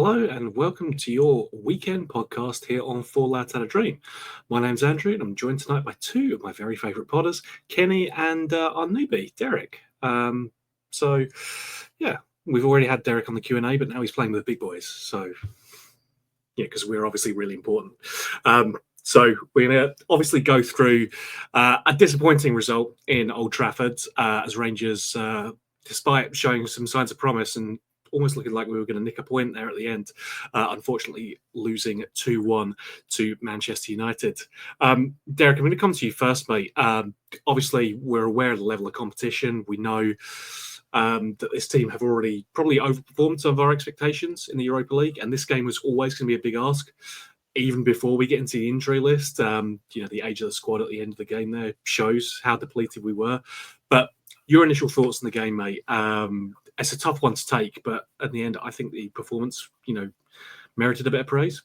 Hello and welcome to your weekend podcast here on Four Lads Had a Dream. My name's Andrew and I'm joined tonight by two of my very favourite podders, Kenny and our newbie, Derek. We've already had Derek on the Q&A, but now he's playing with the big boys. So, yeah, because we're obviously really important. So we're going to obviously go through a disappointing result in Old Trafford as Rangers, despite showing some signs of promise and almost looking like we were going to nick a point there at the end, unfortunately losing 2-1 to Manchester United. Derek, I'm going to come to you first, mate. Obviously, we're aware of the level of competition. We know that this team have already probably overperformed some of our expectations in the Europa League, and this game was always going to be a big ask. Even before we get into the injury list, the age of the squad at the end of the game there shows how depleted we were. But your initial thoughts on the game, mate? It's a tough one to take, but at the end, I think the performance, merited a bit of praise.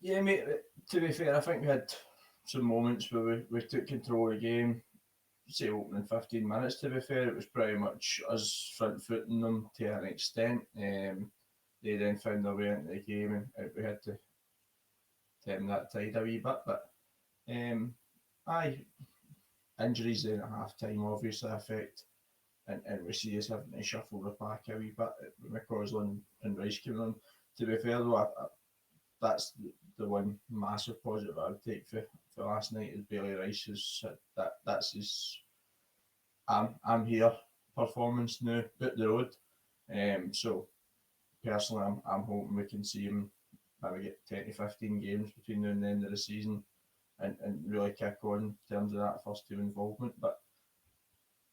Yeah, mate, to be fair, I think we had some moments where we took control of the game. Say opening 15 minutes, to be fair, it was pretty much us front-footing them to an extent. They then found their way into the game and we had to turn that tide a wee bit. But injuries then at half-time obviously affect, and we see us having to shuffle the pack a wee bit with McCausland and Rice coming on. To be fair though, that's the one massive positive I would take for last night is Bailey Rice. That's his I'm here performance now at the road. So personally I'm hoping we can see him maybe get 10 to 15 games between now and the end of the season and really kick on in terms of that first team involvement. But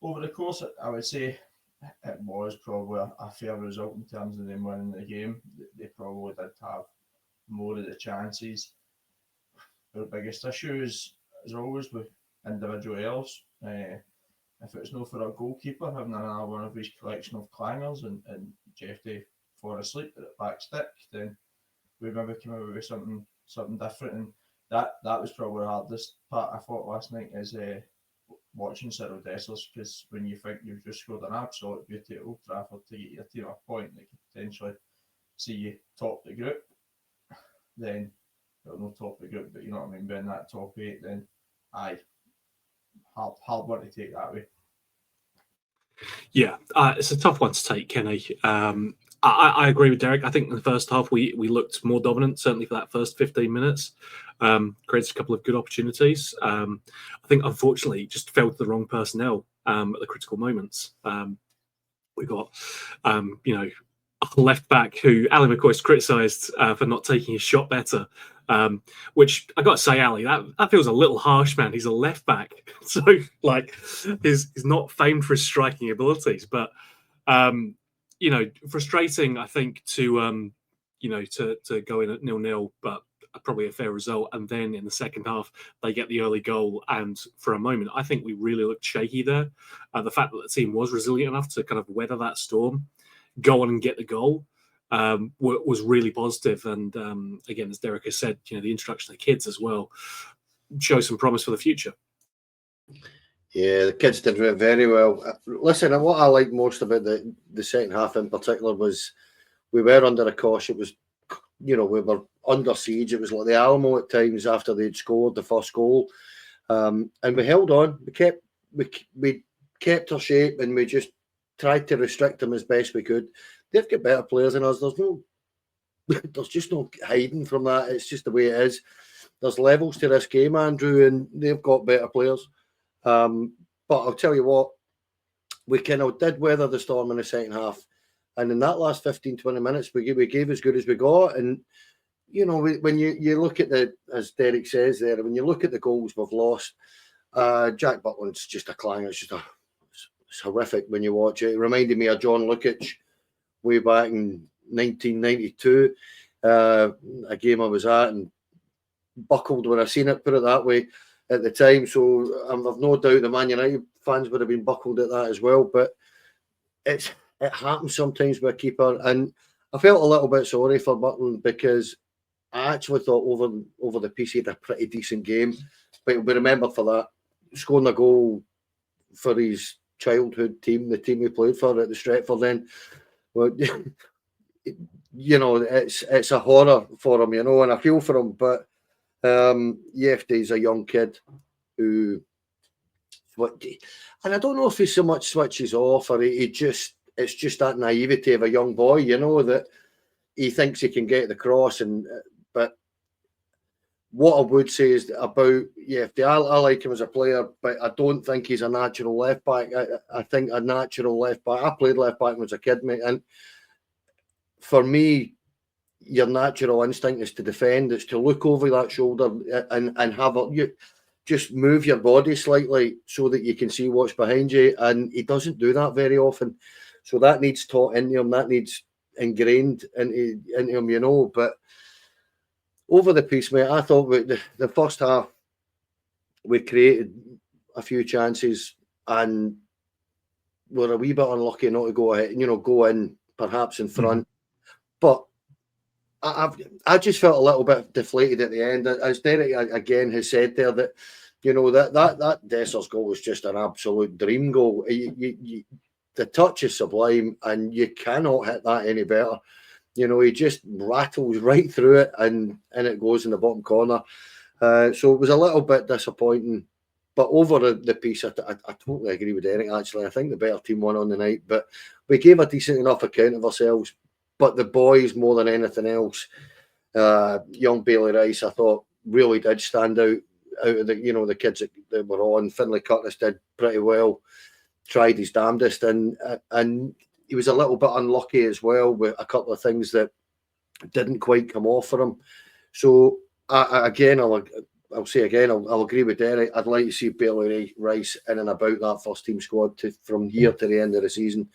over the course, I would say it was probably a fair result in terms of them winning the game. They probably did have more of the chances. The biggest issue is always with individual errors. If it's not for our goalkeeper having another one of his collection of clangers and Jeffy fall asleep at the back stick, then we maybe came out with something different. And that was probably the hardest part I thought last night is watching Cyril Dessers, because when you think you've just scored an absolute beauty at Old Trafford to get your team a point that could potentially see you top the group, then, well, not top the group, but you know what I mean, being that top 8, then hard one to take that way. Yeah, it's a tough one to take, Kenny. I agree with Derek. I think in the first half we looked more dominant, certainly for that first 15 minutes. Created a couple of good opportunities. I think, unfortunately, just fell to the wrong personnel at the critical moments. We got, a left back who Ali McCoy's criticised for not taking his shot better. Which I got to say, Ali, that feels a little harsh, man. He's a left back, so he's not famed for his striking abilities, but frustrating. I think to go in at 0-0, but probably a fair result. And then in the second half, they get the early goal, and for a moment, I think we really looked shaky there. The fact that the team was resilient enough to kind of weather that storm, go on and get the goal, was really positive. And again, as Derek has said, the introduction of the kids as well shows some promise for the future. Yeah, the kids did very well. Listen, and what I like most about the second half in particular was we were under a cosh. It was, we were under siege. It was like the Alamo at times after they'd scored the first goal, and we held on. We kept our shape, and we just tried to restrict them as best we could. They've got better players than us. There's just no hiding from that. It's just the way it is. There's levels to this game, Andrew, and they've got better players. But I'll tell you what, we kind of did weather the storm in the second half. And in that last 15, 20 minutes, we gave as good as we got. And, when you look at as Derek says there, when you look at the goals we've lost, Jack Butland's just a clanger. It's horrific when you watch it. It reminded me of John Lukic way back in 1992, a game I was at and buckled when I seen it, put it that way, at the time. So I've no doubt the Man United fans would have been buckled at that as well. But it happens sometimes with a keeper, and I felt a little bit sorry for Butland because I actually thought over the piece he had a pretty decent game, but he'll be remembered for that, scoring a goal for his childhood team, the team he played for at the Stretford then. Well, it's a horror for him, and I feel for him. But Yefty's a young kid who, and I don't know if he so much switches off or it's just that naivety of a young boy, that he thinks he can get the cross. But what I would say is about Yefty, I like him as a player, but I don't think he's a natural left back. I think a natural left back. I played left back when I was a kid, mate, and for me, your natural instinct is to defend. It's to look over that shoulder and you just move your body slightly so that you can see what's behind you. And he doesn't do that very often, so that needs taught into him. That needs ingrained into him, But over the piece, mate, I thought the first half we created a few chances and we're a wee bit unlucky not to go ahead, go in perhaps in front. But I just felt a little bit deflated at the end. As Derek again has said there, that that Dessers goal was just an absolute dream goal. The touch is sublime, and you cannot hit that any better. He just rattles right through it, and it goes in the bottom corner. So it was a little bit disappointing. But over the piece, I totally agree with Derek, actually. I think the better team won on the night, but we gave a decent enough account of ourselves. But the boys, more than anything else, young Bailey Rice, I thought really did stand out of the kids that were on. Finlay Curtis did pretty well, tried his damnedest, and he was a little bit unlucky as well with a couple of things that didn't quite come off for him. So I'll say again, I'll agree with Derek. I'd like to see Bailey Rice in and about that first team squad from here to the end of the season.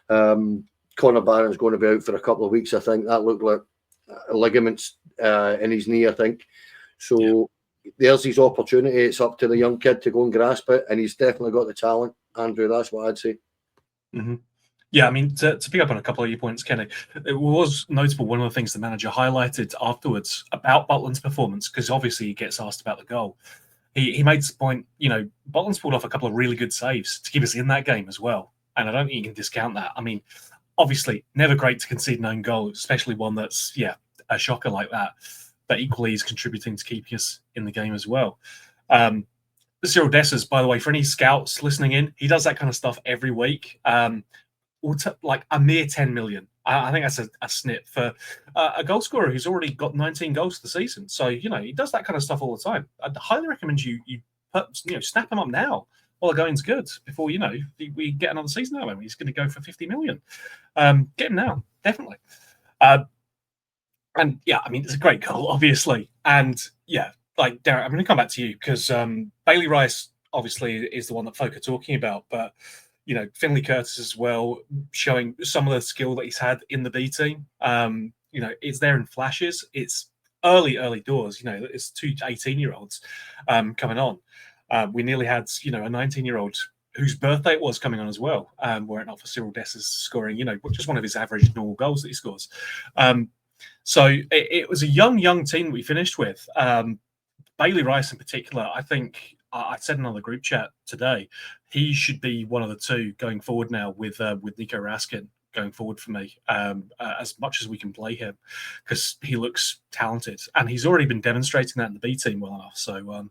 Connor Barron's going to be out for a couple of weeks, I think. That looked like ligaments in his knee, I think. So there's his opportunity. It's up to the young kid to go and grasp it, and he's definitely got the talent, Andrew. That's what I'd say. Mm-hmm. Yeah, I mean, to pick up on a couple of your points, Kenny, it was notable, one of the things the manager highlighted afterwards about Butland's performance, because obviously he gets asked about the goal. He made the point, Butland's pulled off a couple of really good saves to keep us in that game as well. And I don't think you can discount that. I mean, obviously, never great to concede an own goal, especially one that's, a shocker like that. But equally, he's contributing to keeping us in the game as well. Cyril Dessers, by the way, for any scouts listening in, he does that kind of stuff every week. Like a mere 10 million. I think that's a snip for a goal scorer who's already got 19 goals this season. So, he does that kind of stuff all the time. I'd highly recommend you snap him up now while the going's good before, we get another season out of him. He's going to go for 50 million. Get him now, definitely. And yeah, I mean, it's a great goal, obviously. And yeah, like Derek, I'm going to come back to you because Bailey Rice obviously is the one that folk are talking about, but Finlay Curtis as well, showing some of the skill that he's had in the B team. It's there in flashes. It's early doors. It's two 18-year-olds coming on. We nearly had a 19-year-old whose birthday it was coming on as well. Were it not for Cyril Dessers scoring, just one of his average normal goals that he scores. So it was a young team that we finished with. Bailey Rice in particular, I think I said in another group chat today, he should be one of the two going forward now with Nico Raskin going forward for me, as much as we can play him, because he looks talented and he's already been demonstrating that in the B team well enough. So you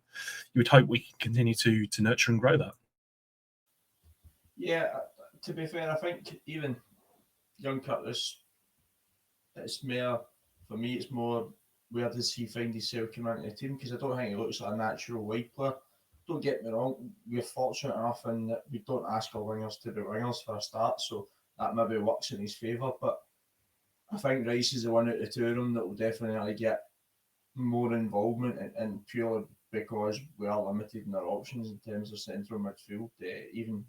would hope we can continue to nurture and grow that. Yeah, to be fair, I think even young Curtis, it's more, for me, it's more where does he find himself coming into the team, because I don't think he looks like a natural wide player. Don't get me wrong, we're fortunate enough in that we don't ask our wingers to be wingers for a start, so that maybe works in his favour. But I think Rice is the one out of the two of them that will definitely get more involvement, and purely because we are limited in our options in terms of central midfield. Even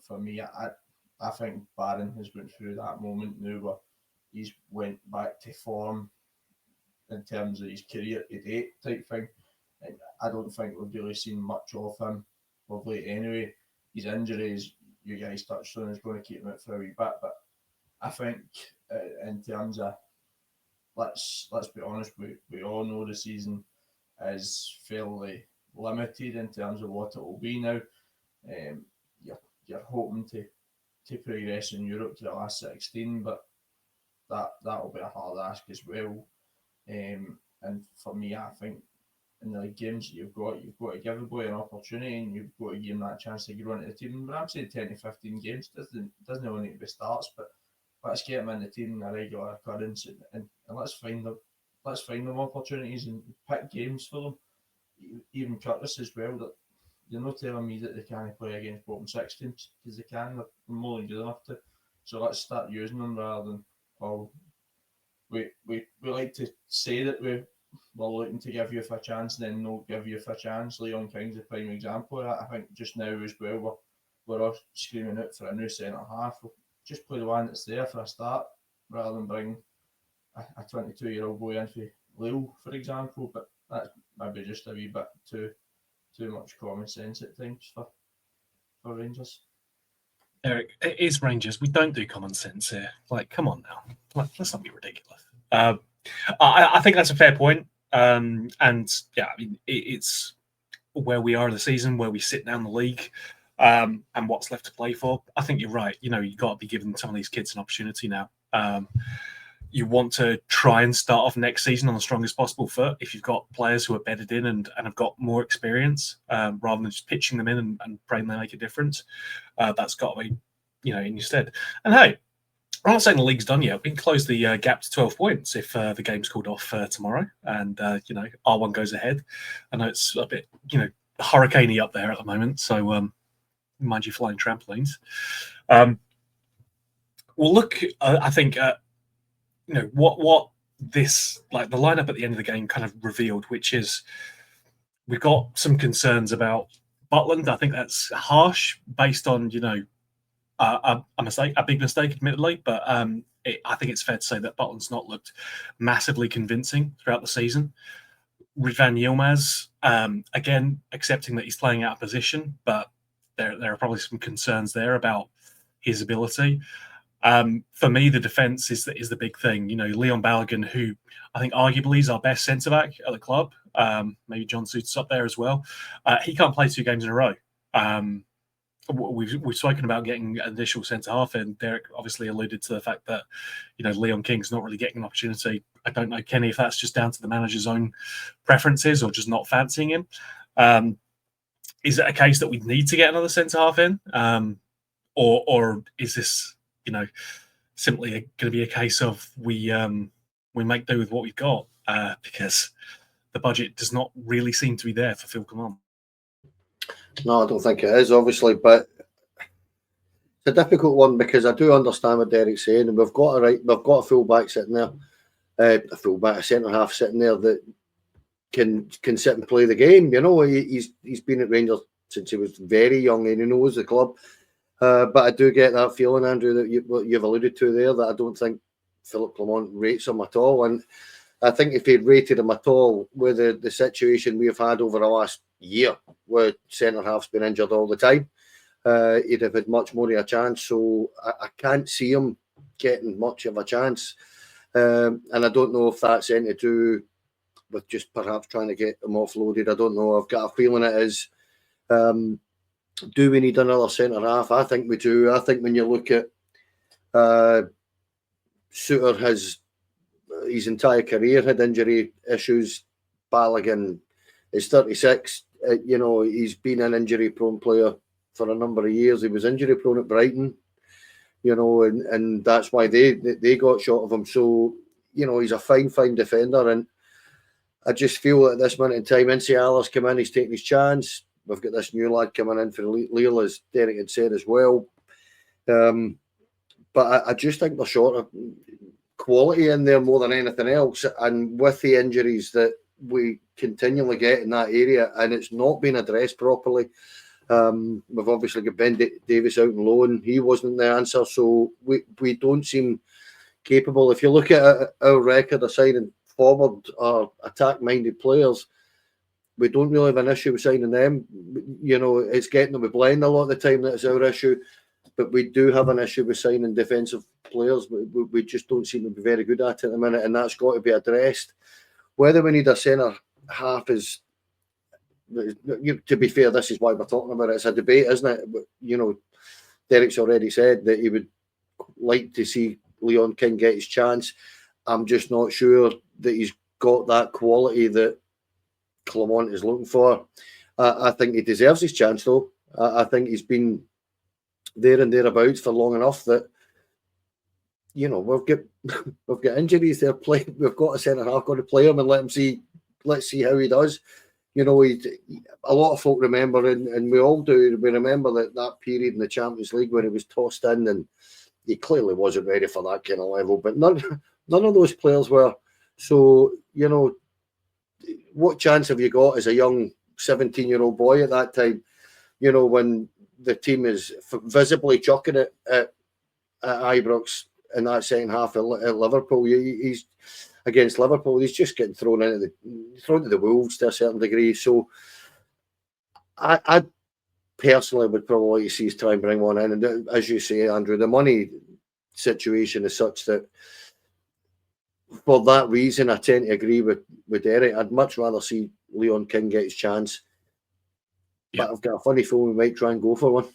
for me, I think Barron has went through that moment now where he's went back to form in terms of his career to date type thing. And I don't think we've really seen much of him of late anyway. His injuries, you guys touched on, is going to keep him out for a wee bit. But I think in terms of, let's be honest, we all know the season is fairly limited in terms of what it will be now. You're hoping to progress in Europe to the last 16, but that'll be a hard ask as well. And for me, I think in the league games that you've got to give the boy an opportunity, and you've got to give him that chance to grow into the team. But I'm saying 10 to 15 games doesn't only need to be starts, but let's get him in the team in a regular occurrence, and let's find them opportunities and pick games for them. Even Curtis as well. That you're not telling me that they can't play against bottom 6 teams, because they can. They're more than good enough to. So let's start using them rather than, well, we like to say that we're looking to give you a chance, and then not give you a chance. Leon King's a prime example of that. I think just now as well, we're all screaming out for a new centre half. We'll just play the one that's there for a start, rather than bring a 22-year-old boy in for Lille, for example. But that's maybe just a wee bit too much common sense at times for Rangers. Eric, it is Rangers. We don't do common sense here. Like, come on now. Let's not be ridiculous. I think that's a fair point. And yeah, I mean, it's where we are in the season, where we sit down the league, and what's left to play for. I think you're right. You've got to be giving some of these kids an opportunity now. You want to try and start off next season on the strongest possible foot. If you've got players who are bedded in and have got more experience, rather than just pitching them in and praying they make a difference, that's got to be, in your stead. And hey, I'm not saying the league's done yet. We can close the gap to 12 points if the game's called off tomorrow, and R1 goes ahead. I know it's a bit, hurricaney up there at the moment, so mind you flying trampolines. We'll look, I think, what this, like the lineup at the end of the game kind of revealed, which is we've got some concerns about Butland. I think that's harsh based on, a big mistake, admittedly, but I think it's fair to say that Butland's not looked massively convincing throughout the season. Ridvan Yilmaz, again, accepting that he's playing out of position, but there are probably some concerns there about his ability. For me, the defence is the big thing. Leon Balogun, who I think arguably is our best centre-back at the club. Maybe John Suits up there as well. He can't play 2 games in a row. We've spoken about getting an additional centre-half, and Derek obviously alluded to the fact that, Leon King's not really getting an opportunity. I don't know, Kenny, if that's just down to the manager's own preferences or just not fancying him. Is it a case that we need to get another centre-half in? Or is this, simply going to be a case of we make do with what we've got, because the budget does not really seem to be there for Phil Coman. No, I don't think it is, obviously, but it's a difficult one because I do understand what Derek's saying, and we've got a full-back sitting there, a centre half sitting there that can sit and play the game. He's been at Rangers since he was very young, and he knows the club. But I do get that feeling, Andrew, that you've alluded to there, that I don't think Philip Clement rates him at all. And I think if he'd rated him at all with the situation we've had over the last year, where centre-half's been injured all the time, he'd have had much more of a chance. So I can't see him getting much of a chance. And I don't know if that's anything to do with just perhaps trying to get him offloaded. I don't know. I've got a feeling it is. Do we need another centre-half? I think we do. I think when you look at Suter, his entire career had injury issues. Balogun is 36. He's been an injury-prone player for a number of years. He was injury-prone at Brighton, and that's why they got shot of him. So, he's a fine defender, and I just feel at this minute in time, Nsiala's come in, he's taking his chance. We've got this new lad coming in for Lille, as Derek had said as well. But I just think they're short of quality in there more than anything else. And with the injuries that we continually get in that area, and it's not been addressed properly. We've obviously got Ben Davies out on loan. He wasn't the answer. So we don't seem capable. If you look at our record of signing forward or attack-minded players, we don't really have an issue with signing them. It's getting them with blend a lot of the time that's our issue. But we do have an issue with signing defensive players. We just don't seem to be very good at it at the minute, and that's got to be addressed. Whether we need a centre half is, to be fair, this is why we're talking about it. It's a debate, isn't it? Derek's already said that he would like to see Leon King get his chance. I'm just not sure that he's got that quality that Clement is looking for. I think he deserves his chance, though. I think he's been there and thereabouts for long enough that, you know, we've got injuries there. We've got a centre half, got to play him and let's see how he does. You know, a lot of folk remember, and we all do, we remember that period in the Champions League when he was tossed in, and he clearly wasn't ready for that kind of level. But none of those players were. So, you know, what chance have you got as a young 17-year-old boy at that time? You know, when the team is visibly chucking it at Ibrox in that second half at Liverpool. He's against Liverpool. He's just getting thrown to the wolves to a certain degree. So I personally would probably like to see us try and bring one in. And as you say, Andrew, the money situation is such that for that reason, I tend to agree with Derek. I'd much rather see Leon King get his chance. But I've got a funny feeling we might try and go for one.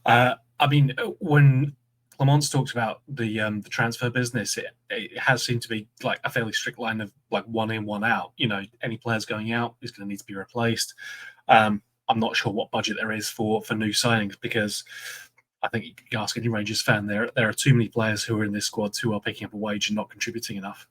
I mean, when Clement's talked about the transfer business, it has seemed to be like a fairly strict line of like one in, one out. You know, any players going out is going to need to be replaced. I'm not sure what budget there is for new signings, because I think you can ask any Rangers fan, there are too many players who are in this squad who are picking up a wage and not contributing enough.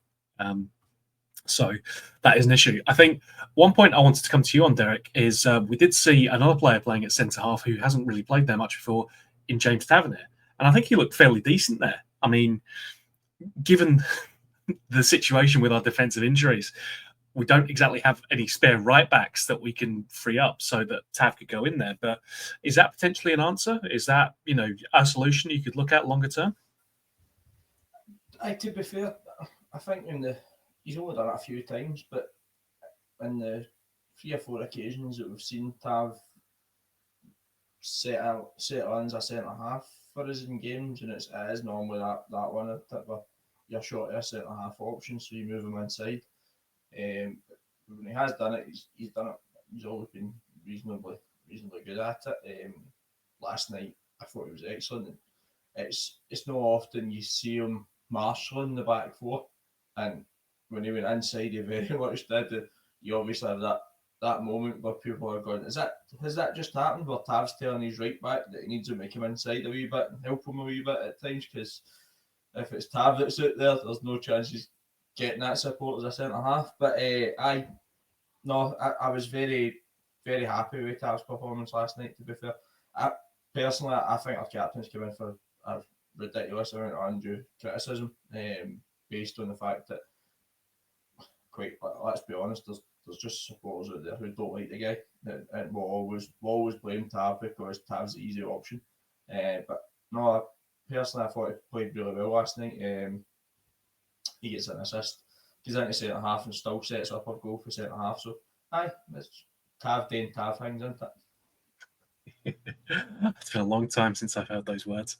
So that is an issue. I think one point I wanted to come to you on, Derek, is we did see another player playing at centre-half who hasn't really played there much before, in James Tavernier. And I think he looked fairly decent there. I mean, given the situation with our defensive injuries, we don't exactly have any spare right-backs that we can free up so that Tav could go in there. But is that potentially an answer? Is that, you know, a solution you could look at longer term? To be fair, I think he's only done it a few times, but in the 3 or 4 occasions that we've seen Tav settle in as a centre half for us in games, and it is normally that one of your short centre half option, so you move him inside. When he has done it, he's done it. He's always been reasonably good at it. Last night I thought he was excellent. It's not often you see him marshalling the back four, and when he went inside, he very much did. You obviously have that moment where people are going, has that just happened? Where Tav's telling his right back that he needs to make him inside a wee bit and help him a wee bit at times, because if it's Tav that's out there's no chance he's getting that support as a centre half. But I was very, very happy with Tav's performance last night, to be fair. Personally, I think our captain's come in for a ridiculous amount of undue criticism, based on the fact that, let's be honest, there's just supporters out there who don't like the guy, and will always blame Tav because Tav's the easy option. But no, personally, I thought he played really well last night. He gets an assist, goes into centre half and still sets up a goal for centre half. So, it's Tav doing Tav things, isn't it? It's been a long time since I've heard those words.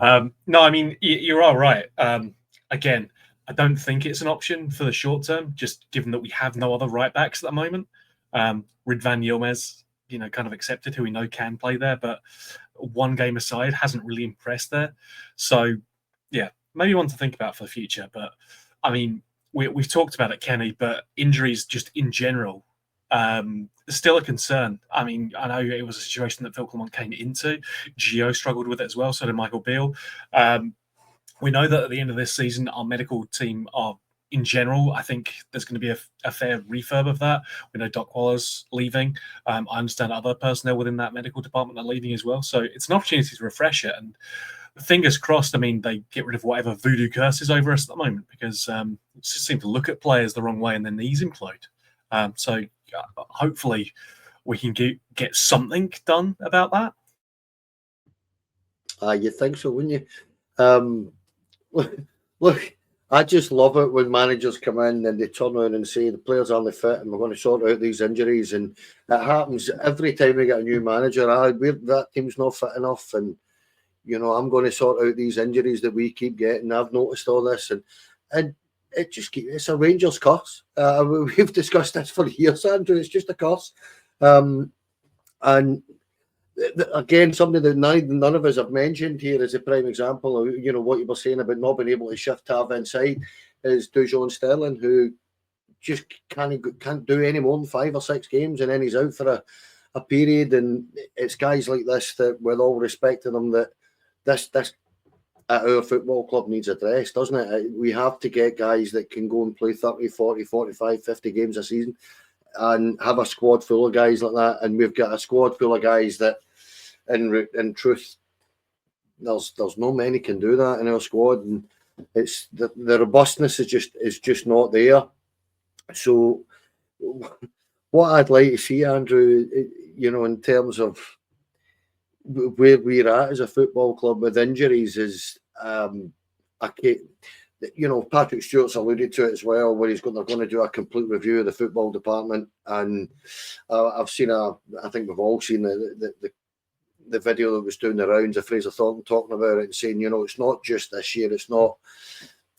No, I mean, you're all right. Again, I don't think it's an option for the short term, just given that we have no other right backs at the moment. Ridvan Yilmaz, you know, kind of accepted, who we know can play there, but one game aside, hasn't really impressed there. So, yeah, maybe one to think about for the future. But, I mean, we've talked about it, Kenny, but injuries just in general, still a concern. I mean, I know it was a situation that Phil Clement came into. Gio struggled with it as well, so did Michael Beale. We know that at the end of this season, our medical team are, in general, I think there's going to be a fair refurb of that. We know Doc Waller's leaving. I understand other personnel within that medical department are leaving as well. So it's an opportunity to refresh it. And fingers crossed, I mean, they get rid of whatever voodoo curse is over us at the moment, because it just seems to look at players the wrong way and then knees implode. So hopefully we can get something done about that. You'd think so, wouldn't you? Look, I just love it when managers come in and they turn around and say the players aren't fit and we're going to sort out these injuries. And it happens every time we get a new manager. That team's not fit enough, and you know, I'm going to sort out these injuries that we keep getting. I've noticed all this, and it just it's a Rangers curse. We've discussed this for years, Andrew. It's just a curse, and again, something that none of us have mentioned here is a prime example of, you know, what you were saying about not being able to shift Tav inside is Dujon Sterling, who just can't do any more than 5 or 6 games, and then he's out for a period. And it's guys like this that, with all respect to them, that this at our football club needs addressed, doesn't it? We have to get guys that can go and play 30, 40, 45, 50 games a season and have a squad full of guys like that. And we've got a squad full of guys that, in truth, there's no many can do that in our squad, and it's the robustness is just not there. So what I'd like to see, Andrew, you know, in terms of where we're at as a football club with injuries is, you know, Patrick Stewart's alluded to it as well, where they're going to do a complete review of the football department. And I've seen I think we've all seen the video that was doing the rounds of Fraser Thornton talking about it and saying, you know, it's not just this year, it's not,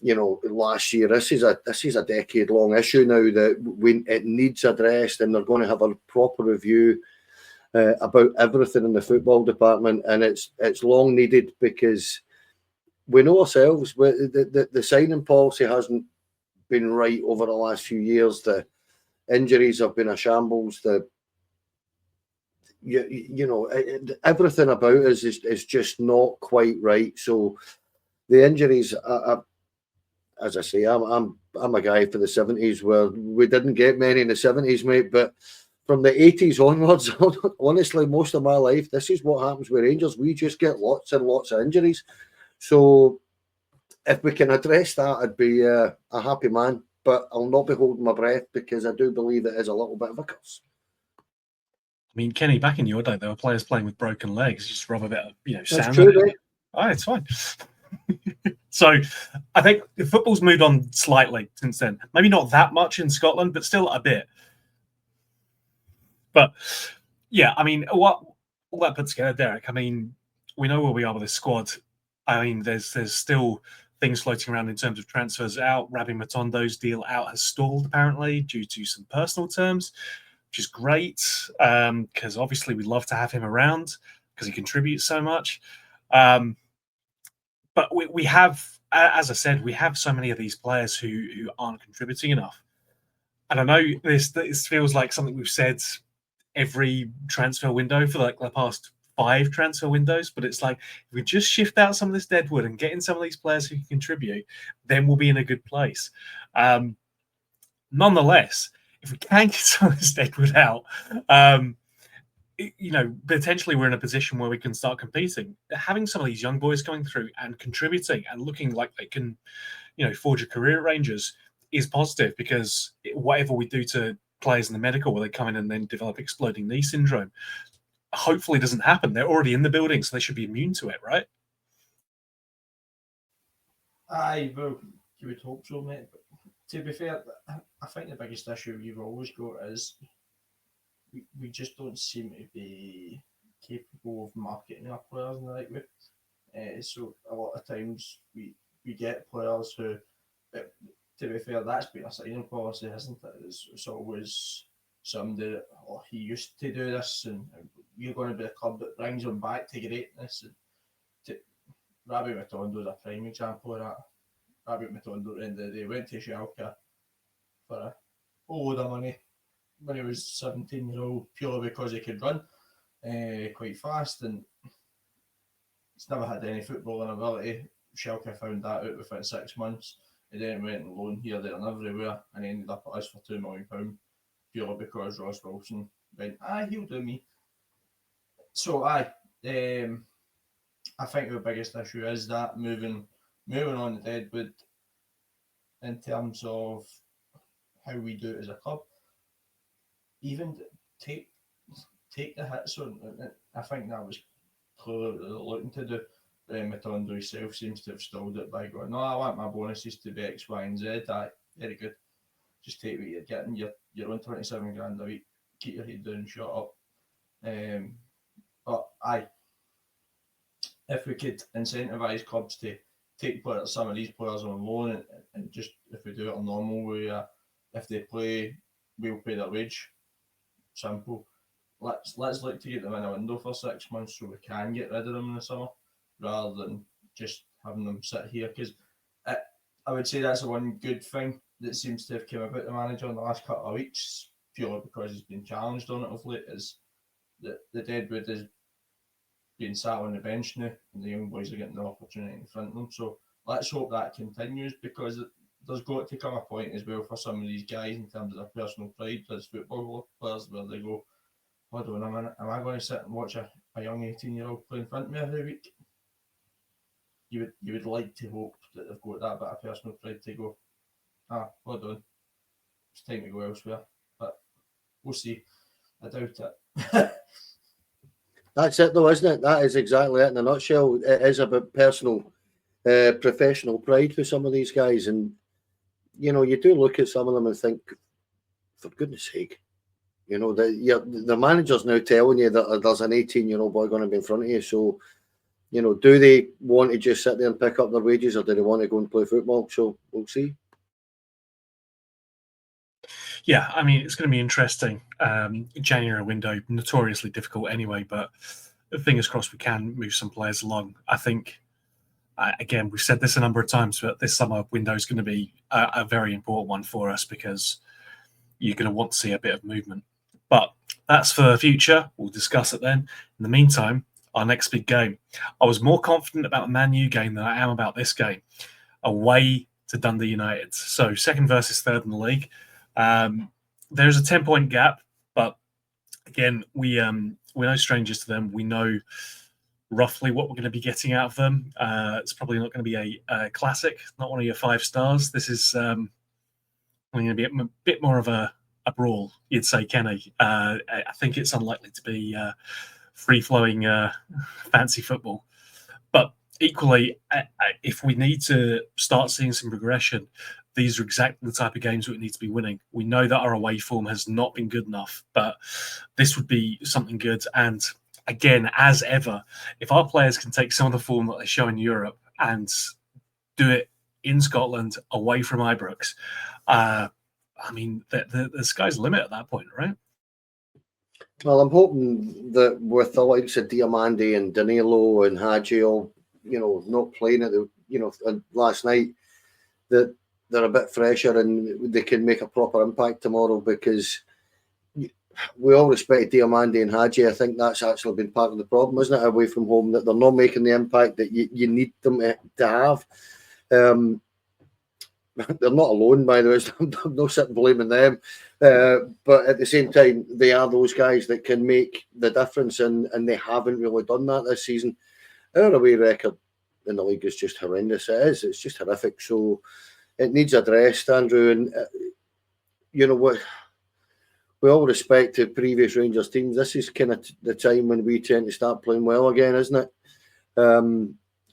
you know, last year. This is a decade-long issue now that it needs addressed, and they're going to have a proper review about everything in the football department, and it's long needed, because we know ourselves the signing policy hasn't been right over the last few years. The injuries have been a shambles. You know, everything about us is just not quite right. So the injuries are, as I say, I'm a guy for the 70s, where we didn't get many in the 70s, mate, but from the 80s onwards, honestly, most of my life, this is what happens with Rangers. We just get lots and lots of injuries. So if we can address that, I'd be a happy man. But I'll not be holding my breath, because I do believe it is a little bit of a curse. I mean, Kenny, back in your day, there were players playing with broken legs. You just rub a bit of, you know, sand. That's true, mate. Oh, it's fine. So I think the football's moved on slightly since then. Maybe not that much in Scotland, but still a bit. But yeah, I mean, what all that put together, Derek, I mean, we know where we are with this squad. I mean, there's still things floating around in terms of transfers out. Rabbi Matondo's deal out has stalled, apparently, due to some personal terms, which is great, because obviously we'd love to have him around because he contributes so much. But we have, as I said, we have so many of these players who aren't contributing enough. And I know this feels like something we've said every transfer window for like the past 5 transfer windows, but it's like, if we just shift out some of this deadwood and get in some of these players who can contribute, then we'll be in a good place. Nonetheless, if we can get some of this deadwood out, you know, potentially we're in a position where we can start competing. Having some of these young boys coming through and contributing and looking like they can, you know, forge a career at Rangers is positive, because whatever we do to players in the medical where they come in and then develop exploding knee syndrome, hopefully doesn't happen. They're already in the building, so they should be immune to it, right? Aye, well, you would hope so, mate. But to be fair, I think the biggest issue we've always got is we just don't seem to be capable of marketing our players in the right way. So a lot of times we get players who, to be fair, that's been a signing policy, hasn't it? It's always somebody that, oh, he used to do this, and you're going to be a club that brings him back to greatness. And Rabbi Matondo is a prime example of that. Rabbi Matondo, at the end of the day, went to Schalke for a whole load of money when he was 17 years old, purely because he could run quite fast, and he's never had any footballing ability. Schalke found that out within 6 months. He then went on loan here, there, and everywhere, and he ended up at us for £2 million, purely because Ross Wilson went, he'll do me. So, I think the biggest issue is that moving on to Deadwood in terms of how we do it as a club. Even take the hits on. I think that was clearly what they were looking to do. Matondo himself seems to have stalled it by going, no, I want my bonuses to be X, Y, and Z. Aye, very good. Just take what you're getting. You're on 27 grand a week. Keep your head down and shut up. But aye, if we could incentivise clubs to take some of these players on loan, and just, if we do it on normal way, if they play, we'll pay their wage. Simple. let's look to get them in a window for 6 months so we can get rid of them in the summer, rather than just having them sit here. Because I would say that's the one good thing that seems to have come about the manager in the last couple of weeks, purely because he's been challenged on it of late, is that the Deadwood is being sat on the bench now, and the young boys are getting the opportunity in front of them. So let's hope that continues, because there's got to come a point as well for some of these guys in terms of their personal pride as football players, where they go, hold on a minute, am I going to sit and watch a young 18-year-old play in front of me every week? You would like to hope that they've got that bit of personal pride to go, hold on, it's time to go elsewhere. But we'll see. I doubt it. That's it, though, isn't it? That is exactly it in a nutshell. It is about personal, professional pride for some of these guys. And, you know, you do look at some of them and think, for goodness sake, you know, the manager's now telling you that there's an 18-year-old boy going to be in front of you. So, you know, do they want to just sit there and pick up their wages, or do they want to go and play football? So we'll see. Yeah, I mean, it's going to be interesting. January window, notoriously difficult anyway, but fingers crossed we can move some players along. I think, again, we've said this a number of times, but this summer window is going to be a very important one for us, because you're going to want to see a bit of movement. But that's for the future. We'll discuss it then. In the meantime, our next big game. I was more confident about the Man U game than I am about this game. Away to Dundee United. So second versus third in the league. There's a 10-point gap, but again, we're no strangers to them. We know roughly what we're going to be getting out of them. It's probably not going to be a classic, not one of your 5 stars. This is going to be a bit more of a brawl, you'd say, Kenny. I think it's unlikely to be free-flowing fancy football. But equally, if we need to start seeing some progression, these are exactly the type of games we need to be winning. We know that our away form has not been good enough, but this would be something good. And again, as ever, if our players can take some of the form that they show in Europe and do it in Scotland away from Ibrox, I mean, the sky's the limit at that point, right? Well, I'm hoping that with the likes of Diamandi and Danilo and Hadji all, you know, not playing at the, you know, last night, that they're a bit fresher and they can make a proper impact tomorrow, because we all respect Diamandi and Hadji. I think that's actually been part of the problem, isn't it, away from home, that they're not making the impact that you need them to have. They're not alone, by the way. I'm not sitting blaming them. But at the same time, they are those guys that can make the difference, and they haven't really done that this season. Our away record in the league is just horrendous. It is. It's just horrific. So it needs addressed, Andrew. And, you know what? With all respect to previous Rangers teams, this is kind of the time when we tend to start playing well again, isn't it?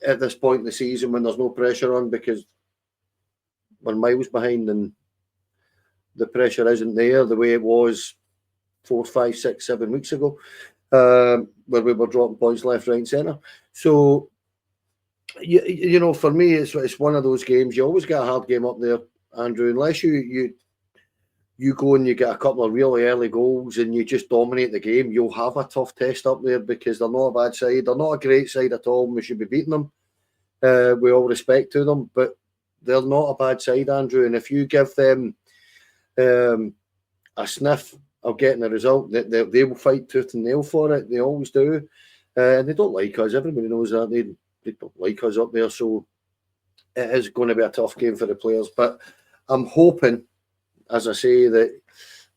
At this point in the season, when there's no pressure on, because we're miles behind and the pressure isn't there the way it was 4, 5, 6, 7 weeks ago, where we were dropping points left, right, and centre. So, you know, for me, it's one of those games. You always get a hard game up there, Andrew, unless you go and you get a couple of really early goals and you just dominate the game. You'll have a tough test up there, because they're not a bad side. They're not a great side at all. We should be beating them, with all respect to them, but they're not a bad side, Andrew. And if you give them a sniff of getting a result, they will fight tooth and nail for it. They always do. And they don't like us. Everybody knows that. They don't like us up there. So it is going to be a tough game for the players. But I'm hoping, as I say, that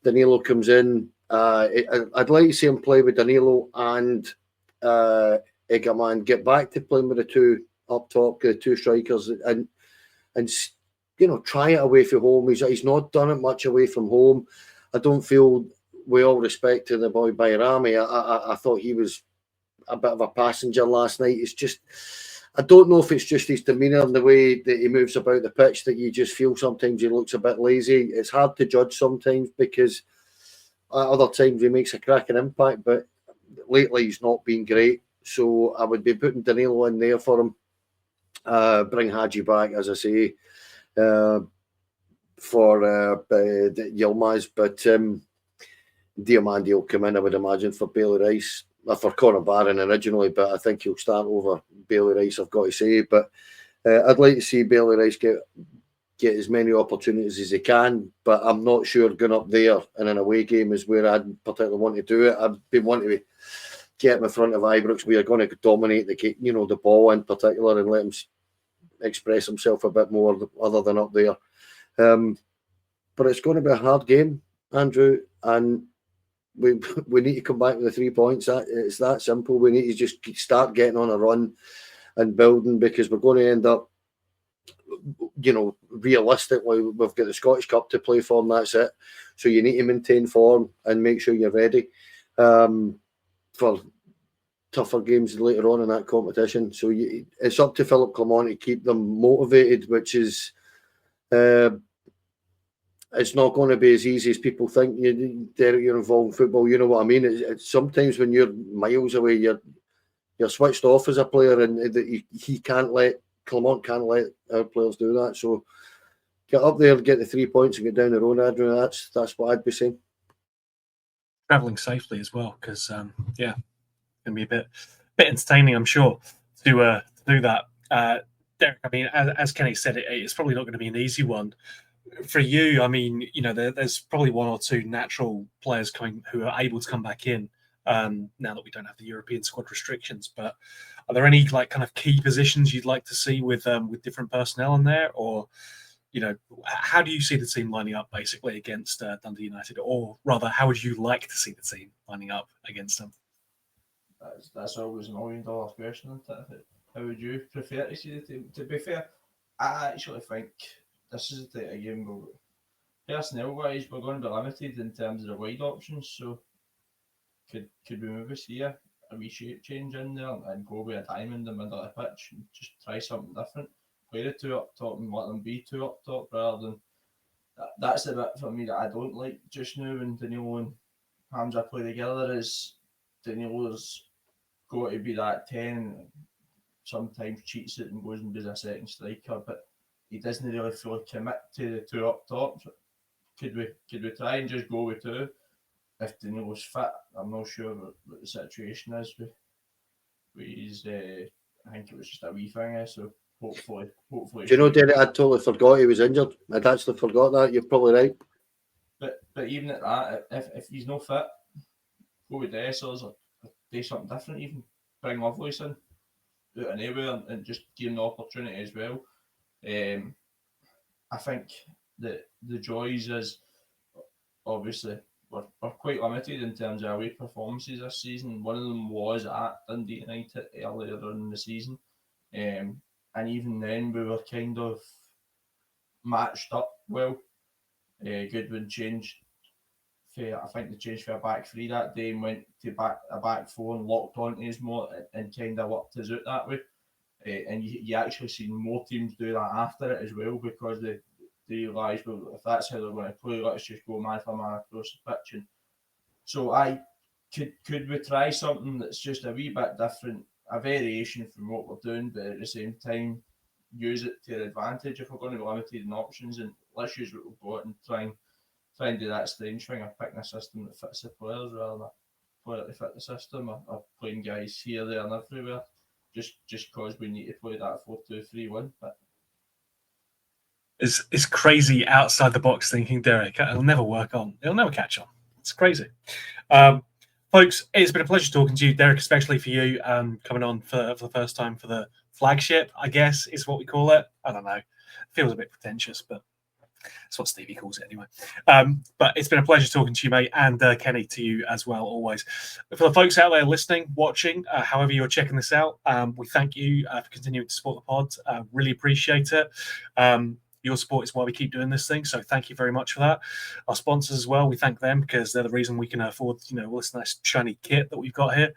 Danilo comes in. I'd like to see him play with Danilo and Egerman, get back to playing with the two up top, the two strikers, and you know, try it away from home. He's not done it much away from home. I don't feel, with all respect to the boy Bayrami, I thought he was a bit of a passenger last night. It's just, I don't know if it's just his demeanour and the way that he moves about the pitch that you just feel sometimes he looks a bit lazy. It's hard to judge sometimes, because at other times he makes a cracking impact, but lately he's not been great. So I would be putting Danilo in there for him. Bring Hadji back, as I say, for Yilmaz. But Diamandi will come in, I would imagine, for Bailey Rice. For Conor Barron originally, but I think he'll start over Bailey Rice, I've got to say. But I'd like to see Bailey Rice get as many opportunities as he can, but I'm not sure going up there in an away game is where I'd particularly want to do it. I'd be wanting to get him in front of Ibrox. We are going to dominate the ball in particular and let him express himself a bit more other than up there. But it's going to be a hard game, Andrew, and we need to come back with the 3 points. It's that simple. We need to just start getting on a run and building, because we're going to end up, realistically, we've got the Scottish Cup to play for, and that's it. So you need to maintain form and make sure you're ready for tougher games later on in that competition. So it's up to Philip Clement to keep them motivated, which is it's not going to be as easy as people think. Derek, you're involved in football, you know what I mean. It's sometimes when you're miles away, you're switched off as a player, and Clement can't let our players do that. So get up there, get the 3 points, and get down the road, Andrew. That's what I'd be saying. Travelling safely as well, because it's gonna be a bit entertaining, I'm sure, to do that. Derek, I mean, as Kenny said, it's probably not going to be an easy one for you. I mean, there's probably one or two natural players who are able to come back in now that we don't have the European squad restrictions. But are there any kind of key positions you'd like to see with different personnel in there, or how do you see the team lining up basically against Dundee United, or rather, how would you like to see the team lining up against them? That's always a $1 million question, isn't it? How would you prefer to see the team? To be fair, I actually think this is the type of game where, personnel-wise, we're going to be limited in terms of the wide options. So could we maybe see a wee shape change in there and go with a diamond in the middle of the pitch and just try something different? Play the two up top and let them be two up top, rather than that's the bit for me that I don't like just now when Danilo and Hamza play together. Is Danilo's got to be that 10, sometimes cheats it and goes and does a second striker, but he doesn't really fully commit to the two up top. So could we try and just go with two if Danilo's fit? I'm not sure what the situation is with his. I think it was just a wee thing, so hopefully. Do you know, Derek, I totally forgot he was injured. I'd actually forgot that. You're probably right. But even at that, if he's no fit, go with Dessers or do something different. Even bring Lovelace in out of nowhere and just give him the opportunity as well. I think that the joys is obviously we're quite limited in terms of away performances this season. One of them was at Dundee United earlier in the season, and even then we were kind of matched up well. Goodwin changed. I think they changed for a back three that day and went to a back four and locked onto us more and kind of worked us out that way. And you actually seen more teams do that after it as well, because they realised, well, if that's how they're going to play, let's just go man for man across the pitch. And so could we try something that's just a wee bit different, a variation from what we're doing, but at the same time use it to our advantage if we're going to be limited in options, and let's use what we've got and try and do that strange thing of picking a system that fits the players rather than play it to fit the system, or playing guys here, there and everywhere just because we need to play that 4-2-3-1. But it's crazy outside the box thinking, Derek. It'll never work on. It'll never catch on. It's crazy. Folks, it's been a pleasure talking to you, Derek, especially for you coming on for the first time for the flagship, I guess is what we call it. I don't know. It feels a bit pretentious, but that's what Stevie calls it anyway. But it's been a pleasure talking to you, mate, and Kenny, to you as well, always. For the folks out there listening, watching, however you're checking this out, we thank you for continuing to support the pod. Really appreciate it. Your support is why we keep doing this thing, so thank you very much for that. Our sponsors as well, we thank them because they're the reason we can afford, all this nice shiny kit that we've got here.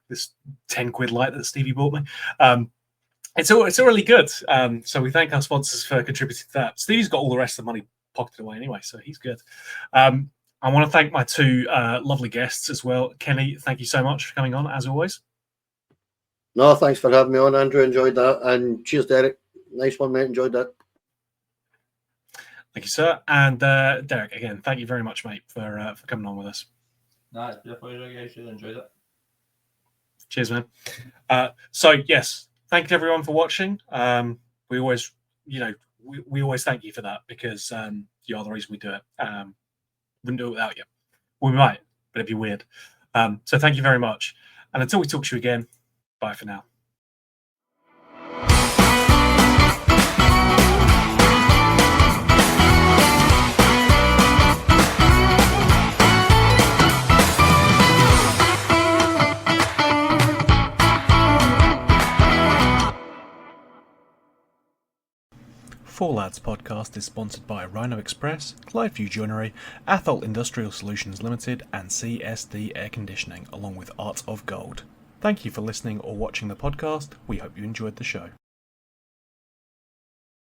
This 10 quid light that Stevie bought me. It's all really good. So we thank our sponsors for contributing to that. Steve's got all the rest of the money pocketed away anyway, so he's good. I want to thank my two lovely guests as well. Kenny, thank you so much for coming on, as always. No, thanks for having me on, Andrew. Enjoyed that. And cheers, Derek. Nice one, mate. Enjoyed that. Thank you, sir. And Derek, again, thank you very much, mate, for coming on with us. Nah, it's been a pleasure, guys. Really enjoyed it. Cheers, man. So yes, thank you everyone for watching. We always, we always thank you for that because you are the reason we do it. Wouldn't do it without you. Well, we might, but it'd be weird. So thank you very much. And until we talk to you again, bye for now. Four Lads podcast is sponsored by Rhino Express, Clyde Joinery, Athol Industrial Solutions Limited, and CSD Air Conditioning, along with Art of Gold. Thank you for listening or watching the podcast. We hope you enjoyed the show.